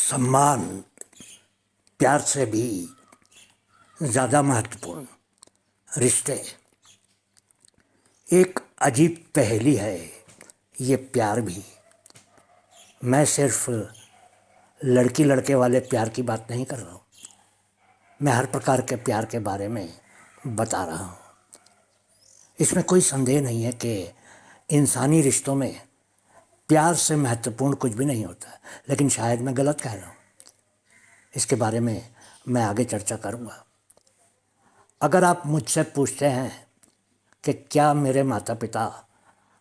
सम्मान प्यार से भी ज़्यादा महत्वपूर्ण रिश्ते। एक अजीब पहेली है ये प्यार भी। मैं सिर्फ लड़की लड़के वाले प्यार की बात नहीं कर रहा हूँ, मैं हर प्रकार के प्यार के बारे में बता रहा हूँ। इसमें कोई संदेह नहीं है कि इंसानी रिश्तों में प्यार से महत्वपूर्ण कुछ भी नहीं होता, लेकिन शायद मैं गलत कह रहा हूँ। इसके बारे में मैं आगे चर्चा करूँगा। अगर आप मुझसे पूछते हैं कि क्या मेरे माता पिता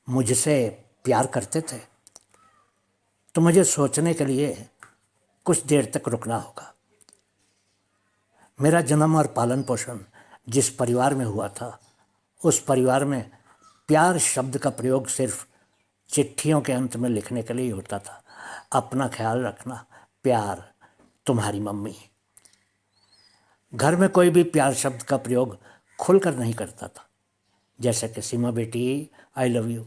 मुझसे प्यार करते थे, तो मुझे सोचने के लिए कुछ देर तक रुकना होगा। मेरा जन्म और पालन पोषण जिस परिवार में हुआ था, उस परिवार में प्यार शब्द का प्रयोग सिर्फ चिट्ठियों के अंत में लिखने के लिए होता था। अपना ख्याल रखना, प्यार, तुम्हारी मम्मी। घर में कोई भी प्यार शब्द का प्रयोग खुलकर नहीं करता था, जैसे कि सीमा बेटी, आई लव यू,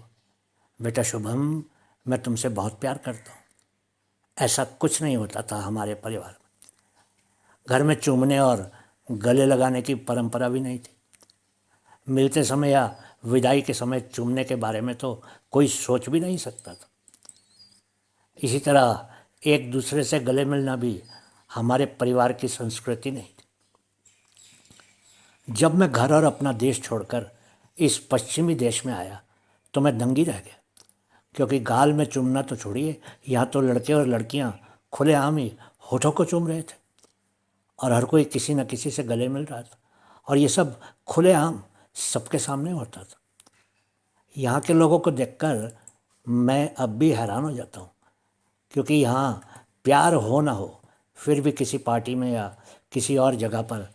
बेटा शुभम, मैं तुमसे बहुत प्यार करता हूँ। ऐसा कुछ नहीं होता था हमारे परिवार में। घर में चूमने और गले लगाने की परंपरा भी नहीं थी। मिलते समय या विदाई के समय चूमने के बारे में तो कोई सोच भी नहीं सकता था। इसी तरह एक दूसरे से गले मिलना भी हमारे परिवार की संस्कृति नहीं थी। जब मैं घर और अपना देश छोड़कर इस पश्चिमी देश में आया तो मैं दंगी रह गया, क्योंकि गाल में चूमना तो छोड़िए, यहाँ तो लड़के और लड़कियाँ खुलेआम ही होठों को चूम रहे थे और हर कोई किसी न किसी से गले मिल रहा था, और ये सब खुलेआम सबके सामने होता था। यहाँ के लोगों को देखकर मैं अब भी हैरान हो जाता हूँ, क्योंकि यहाँ प्यार हो ना हो, फिर भी किसी पार्टी में या किसी और जगह पर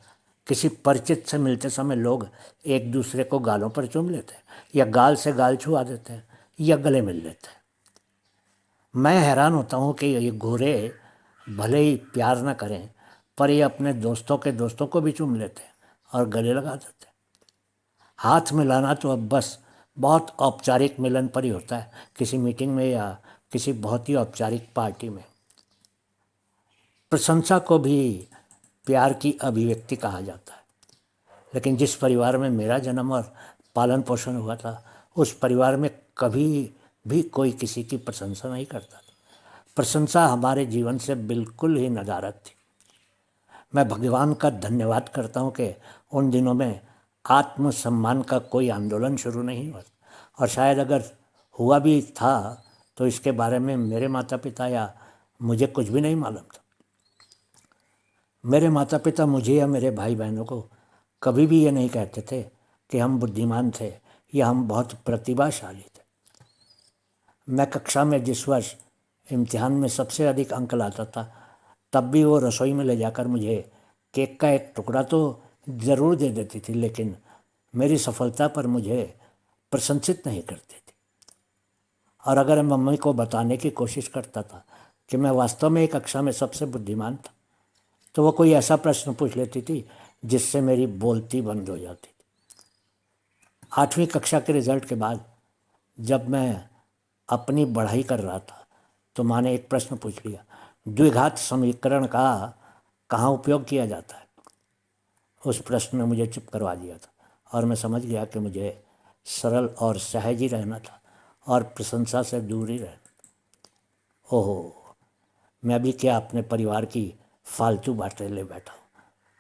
किसी परिचित से मिलते समय लोग एक दूसरे को गालों पर चूम लेते हैं, या गाल से गाल छुआ देते हैं, या गले मिल लेते हैं। मैं हैरान होता हूँ कि ये गोरे भले ही प्यार ना करें, पर ये अपने दोस्तों के दोस्तों को भी चूम लेते हैं और गले लगा देते हैं। हाथ मिलाना तो अब बस बहुत औपचारिक मिलन पर ही होता है, किसी मीटिंग में या किसी बहुत ही औपचारिक पार्टी में। प्रशंसा को भी प्यार की अभिव्यक्ति कहा जाता है, लेकिन जिस परिवार में मेरा जन्म और पालन पोषण हुआ था, उस परिवार में कभी भी कोई किसी की प्रशंसा नहीं करता था। प्रशंसा हमारे जीवन से बिल्कुल ही नदारद थी। मैं भगवान का धन्यवाद करता हूँ कि उन दिनों में आत्मसम्मान का कोई आंदोलन शुरू नहीं हुआ, और शायद अगर हुआ भी था तो इसके बारे में मेरे माता पिता या मुझे कुछ भी नहीं मालूम था। मेरे माता पिता मुझे या मेरे भाई बहनों को कभी भी ये नहीं कहते थे कि हम बुद्धिमान थे या हम बहुत प्रतिभाशाली थे। मैं कक्षा में जिस वर्ष इम्तिहान में सबसे अधिक अंक लाता था, तब भी वो रसोई में ले जाकर मुझे केक का एक टुकड़ा तो ज़रूर दे देती थी, लेकिन मेरी सफलता पर मुझे प्रशंसित नहीं करती थी। और अगर मैं मम्मी को बताने की कोशिश करता था कि मैं वास्तव में एक कक्षा में सबसे बुद्धिमान था, तो वो कोई ऐसा प्रश्न पूछ लेती थी जिससे मेरी बोलती बंद हो जाती थी। 8वीं कक्षा के रिजल्ट के बाद जब मैं अपनी पढ़ाई कर रहा था, तो माँ ने एक प्रश्न पूछ लिया, द्विघात समीकरण का कहाँ उपयोग किया जाता है। उस प्रश्न ने मुझे चुप करवा दिया था, और मैं समझ गया कि मुझे सरल और सहज ही रहना था और प्रशंसा से दूर ही रहना। ओहो, मैं भी क्या अपने परिवार की फालतू बातें ले बैठा हूँ।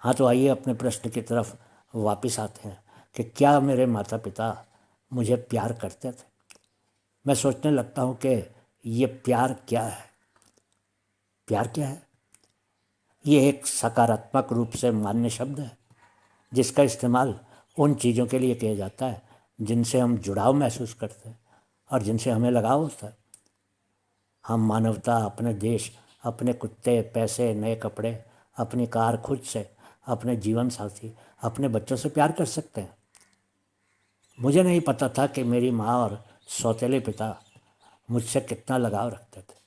हाँ, तो आइए अपने प्रश्न की तरफ वापस आते हैं कि क्या मेरे माता पिता मुझे प्यार करते थे। मैं सोचने लगता हूँ कि ये प्यार क्या है। प्यार क्या है? ये एक सकारात्मक रूप से मान्य शब्द है, जिसका इस्तेमाल उन चीज़ों के लिए किया जाता है जिनसे हम जुड़ाव महसूस करते हैं और जिनसे हमें लगाव होता है। हम मानवता, अपने देश, अपने कुत्ते, पैसे, नए कपड़े, अपनी कार, खुद से, अपने जीवन साथी, अपने बच्चों से प्यार कर सकते हैं। मुझे नहीं पता था कि मेरी माँ और सौतेले पिता मुझसे कितना लगाव रखते थे।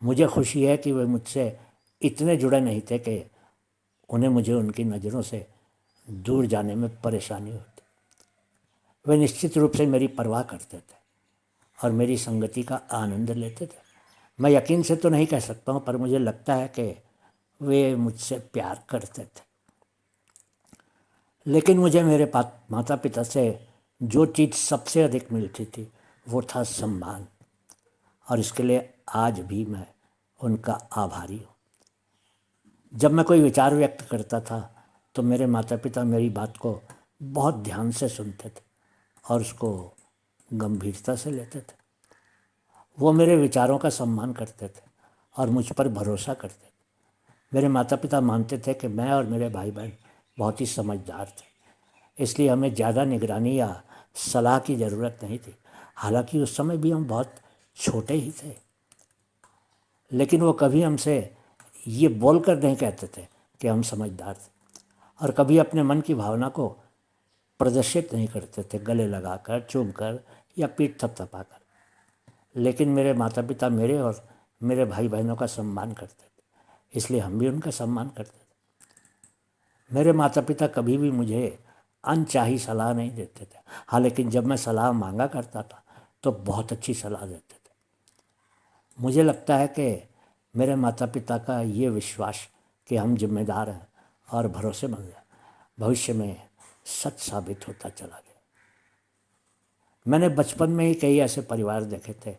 मुझे खुशी है कि वे मुझसे इतने जुड़े नहीं थे कि उन्हें मुझे उनकी नज़रों से दूर जाने में परेशानी होती। वे निश्चित रूप से मेरी परवाह करते थे और मेरी संगति का आनंद लेते थे। मैं यकीन से तो नहीं कह सकता हूँ, पर मुझे लगता है कि वे मुझसे प्यार करते थे। लेकिन मुझे मेरे माता पिता से जो चीज़ सबसे अधिक मिलती थी वो था सम्मान, और इसके लिए आज भी मैं उनका आभारी हूँ। जब मैं कोई विचार व्यक्त करता था तो मेरे माता पिता मेरी बात को बहुत ध्यान से सुनते थे और उसको गंभीरता से लेते थे। वो मेरे विचारों का सम्मान करते थे और मुझ पर भरोसा करते थे। मेरे माता पिता मानते थे कि मैं और मेरे भाई बहन बहुत ही समझदार थे, इसलिए हमें ज़्यादा निगरानी या सलाह की ज़रूरत नहीं थी। हालांकि उस समय भी हम बहुत छोटे ही थे, लेकिन वो कभी हमसे ये बोल कर नहीं कहते थे कि हम समझदार थे, और कभी अपने मन की भावना को प्रदर्शित नहीं करते थे, गले लगाकर, चूमकर या पीठ थपथपाकर। लेकिन मेरे माता पिता मेरे और मेरे भाई बहनों का सम्मान करते थे, इसलिए हम भी उनका सम्मान करते थे। मेरे माता पिता कभी भी मुझे अनचाही सलाह नहीं देते थे। हाँ, लेकिन जब मैं सलाह मांगा करता था तो बहुत अच्छी सलाह देते थे। मुझे लगता है कि मेरे माता पिता का ये विश्वास कि हम जिम्मेदार हैं और भरोसेमंद हैं भविष्य में सच साबित होता चला गया। मैंने बचपन में ही कई ऐसे परिवार देखे थे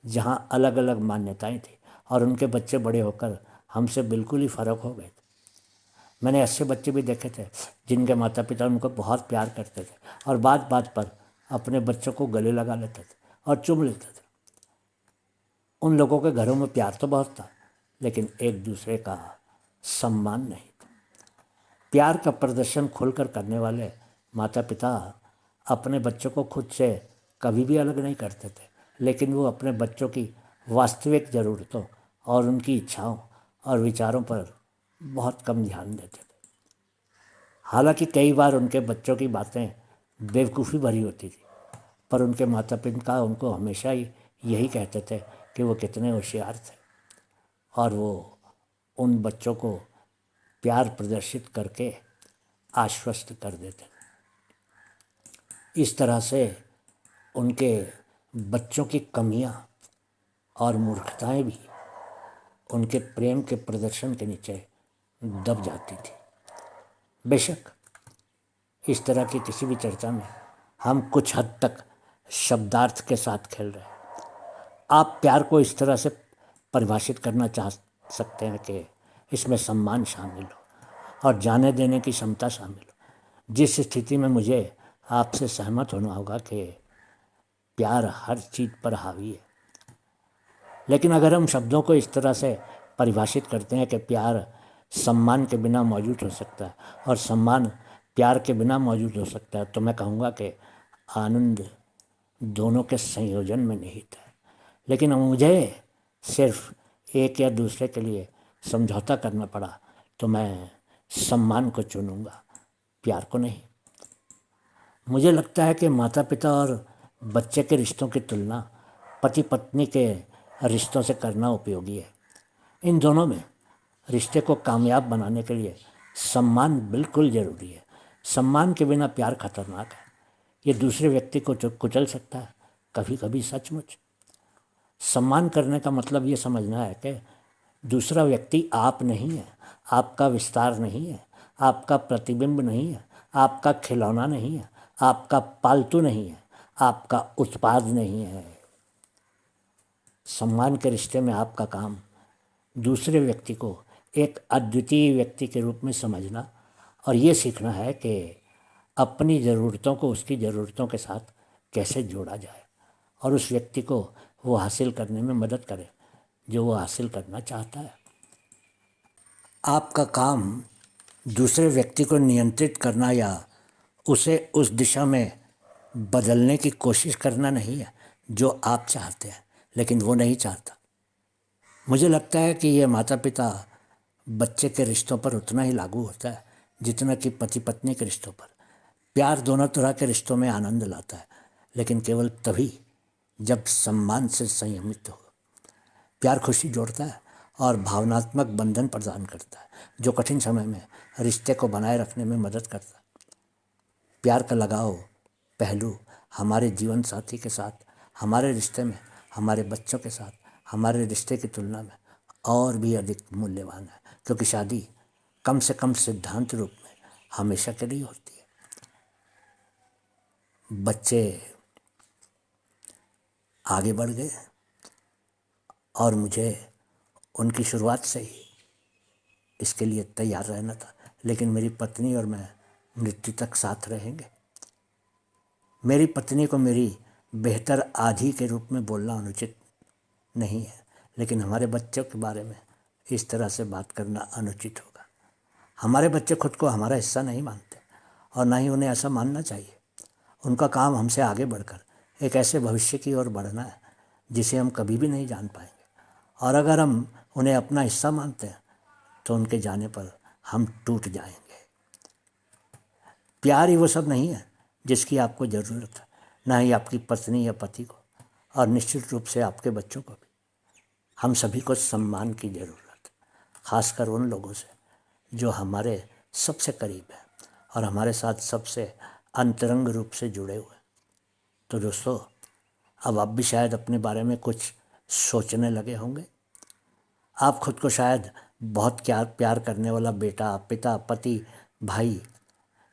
जहाँ अलग अलग मान्यताएं थी और उनके बच्चे बड़े होकर हमसे बिल्कुल ही फ़र्क हो गए थे। मैंने ऐसे बच्चे भी देखे थे जिनके माता पिता उनको बहुत प्यार करते थे और बात बात पर अपने बच्चों को गले लगा लेते थे और चुम लेते थे। उन लोगों के घरों में प्यार तो बहुत था, लेकिन एक दूसरे का सम्मान नहीं था। प्यार का प्रदर्शन खुलकर करने वाले माता पिता अपने बच्चों को खुद से कभी भी अलग नहीं करते थे, लेकिन वो अपने बच्चों की वास्तविक ज़रूरतों और उनकी इच्छाओं और विचारों पर बहुत कम ध्यान देते थे। हालांकि कई बार उनके बच्चों की बातें बेवकूफ़ी भरी होती थी, पर उनके माता पिता उनको हमेशा ही यही कहते थे कि वो कितने होशियार थे, और वो उन बच्चों को प्यार प्रदर्शित करके आश्वस्त कर देते थे। इस तरह से उनके बच्चों की कमियां और मूर्खताएं भी उनके प्रेम के प्रदर्शन के नीचे दब जाती थी। बेशक इस तरह की किसी भी चर्चा में हम कुछ हद तक शब्दार्थ के साथ खेल रहे हैं। आप प्यार को इस तरह से परिभाषित करना चाह सकते हैं कि इसमें सम्मान शामिल हो और जाने देने की क्षमता शामिल हो। जिस स्थिति में मुझे आपसे सहमत होना होगा कि प्यार हर चीज़ पर हावी है। लेकिन अगर हम शब्दों को इस तरह से परिभाषित करते हैं कि प्यार सम्मान के बिना मौजूद हो सकता है और सम्मान प्यार के बिना मौजूद हो सकता है, तो मैं कहूँगा कि आनंद दोनों के संयोजन में निहित है। लेकिन मुझे सिर्फ एक या दूसरे के लिए समझौता करना पड़ा तो मैं सम्मान को चुनूँगा, प्यार को नहीं। मुझे लगता है कि माता पिता और बच्चे के रिश्तों की तुलना पति पत्नी के रिश्तों से करना उपयोगी है। इन दोनों में रिश्ते को कामयाब बनाने के लिए सम्मान बिल्कुल ज़रूरी है। सम्मान के बिना प्यार खतरनाक है। ये दूसरे व्यक्ति को कुचल सकता है, कभी कभी सचमुच। सम्मान करने का मतलब ये समझना है कि दूसरा व्यक्ति आप नहीं है, आपका विस्तार नहीं है, आपका प्रतिबिंब नहीं है, आपका खिलौना नहीं है, आपका पालतू नहीं है, आपका उत्पाद नहीं है। सम्मान के रिश्ते में आपका काम दूसरे व्यक्ति को एक अद्वितीय व्यक्ति के रूप में समझना और ये सीखना है कि अपनी ज़रूरतों को उसकी ज़रूरतों के साथ कैसे जोड़ा जाए और उस व्यक्ति को वो हासिल करने में मदद करे जो वो हासिल करना चाहता है। आपका काम दूसरे व्यक्ति को नियंत्रित करना या उसे उस दिशा में बदलने की कोशिश करना नहीं है जो आप चाहते हैं लेकिन वो नहीं चाहता। मुझे लगता है कि ये माता पिता बच्चे के रिश्तों पर उतना ही लागू होता है जितना कि पति पत्नी के रिश्तों पर। प्यार दोनों तरह के रिश्तों में आनंद लाता है, लेकिन केवल तभी जब सम्मान से संयमित हो। प्यार खुशी जोड़ता है और भावनात्मक बंधन प्रदान करता है जो कठिन समय में रिश्ते को बनाए रखने में मदद करता है। प्यार का लगाव पहलू हमारे जीवन साथी के साथ, हमारे रिश्ते में, हमारे बच्चों के साथ, हमारे रिश्ते की तुलना में और भी अधिक मूल्यवान है, क्योंकि शादी कम से कम सिद्धांत रूप में हमेशा के लिए होती है। बच्चे आगे बढ़ गए और मुझे उनकी शुरुआत से ही इसके लिए तैयार रहना था, लेकिन मेरी पत्नी और मैं मृत्यु तक साथ रहेंगे। मेरी पत्नी को मेरी बेहतर आधी के रूप में बोलना अनुचित नहीं है, लेकिन हमारे बच्चों के बारे में इस तरह से बात करना अनुचित होगा। हमारे बच्चे खुद को हमारा हिस्सा नहीं मानते और ना ही उन्हें ऐसा मानना चाहिए। उनका काम हमसे आगे बढ़कर एक ऐसे भविष्य की ओर बढ़ना है जिसे हम कभी भी नहीं जान पाएंगे, और अगर हम उन्हें अपना हिस्सा मानते हैं तो उनके जाने पर हम टूट जाएंगे। प्यार ही वो सब नहीं है जिसकी आपको ज़रूरत है, ना ही आपकी पत्नी या पति को, और निश्चित रूप से आपके बच्चों को भी। हम सभी को सम्मान की ज़रूरत है, खासकर उन लोगों से जो हमारे सबसे करीब हैं और हमारे साथ सबसे अंतरंग रूप से जुड़े हुए हैं। तो दोस्तों, अब आप भी शायद अपने बारे में कुछ सोचने लगे होंगे। आप खुद को शायद बहुत प्यार करने वाला बेटा, पिता, पति, भाई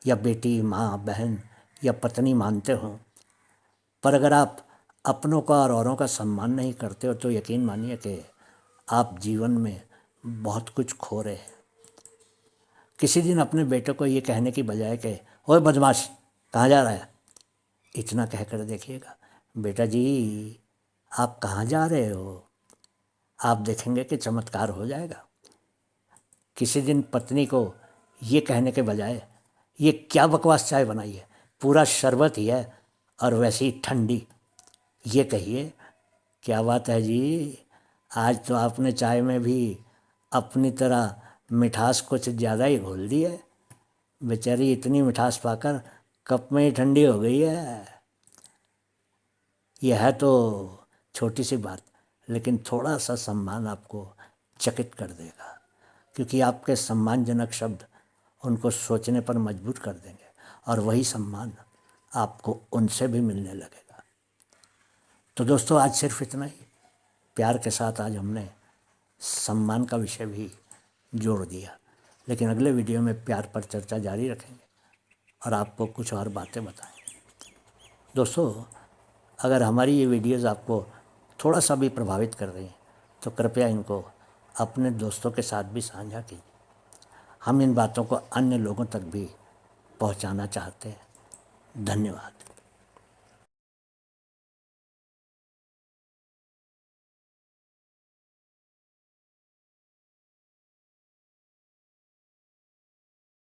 या बेटी, माँ, बहन या पत्नी मानते हो, पर अगर आप अपनों का और औरों का सम्मान नहीं करते हो तो यकीन मानिए कि आप जीवन में बहुत कुछ खो रहे हैं। किसी दिन अपने बेटे को ये कहने की बजाय कि ओए बदमाश, कहाँ जा रहा है, इतना कह कर देखिएगा, बेटा जी आप कहाँ जा रहे हो, आप देखेंगे कि चमत्कार हो जाएगा। किसी दिन पत्नी को ये कहने के बजाय ये क्या बकवास चाय बनाई है, पूरा शरबत ही है और वैसी ठंडी, ये कहिए क्या बात है जी, आज तो आपने चाय में भी अपनी तरह मिठास कुछ ज़्यादा ही घोल दी है। बेचारी इतनी मिठास पाकर कप में ही ठंडी हो गई है। यह है तो छोटी सी बात, लेकिन थोड़ा सा सम्मान आपको चकित कर देगा, क्योंकि आपके सम्मानजनक शब्द उनको सोचने पर मजबूर कर देंगे और वही सम्मान आपको उनसे भी मिलने लगेगा। तो दोस्तों, आज सिर्फ इतना ही। प्यार के साथ आज हमने सम्मान का विषय भी जोड़ दिया, लेकिन अगले वीडियो में प्यार पर चर्चा जारी रखेंगे और आपको कुछ और बातें बताएंगे। दोस्तों, अगर हमारी ये वीडियोज़ आपको थोड़ा सा भी प्रभावित कर रही हैं तो कृपया इनको अपने दोस्तों के साथ भी साझा कीजिए। हम इन बातों को अन्य लोगों तक भी पहुंचाना चाहते हैं। धन्यवाद।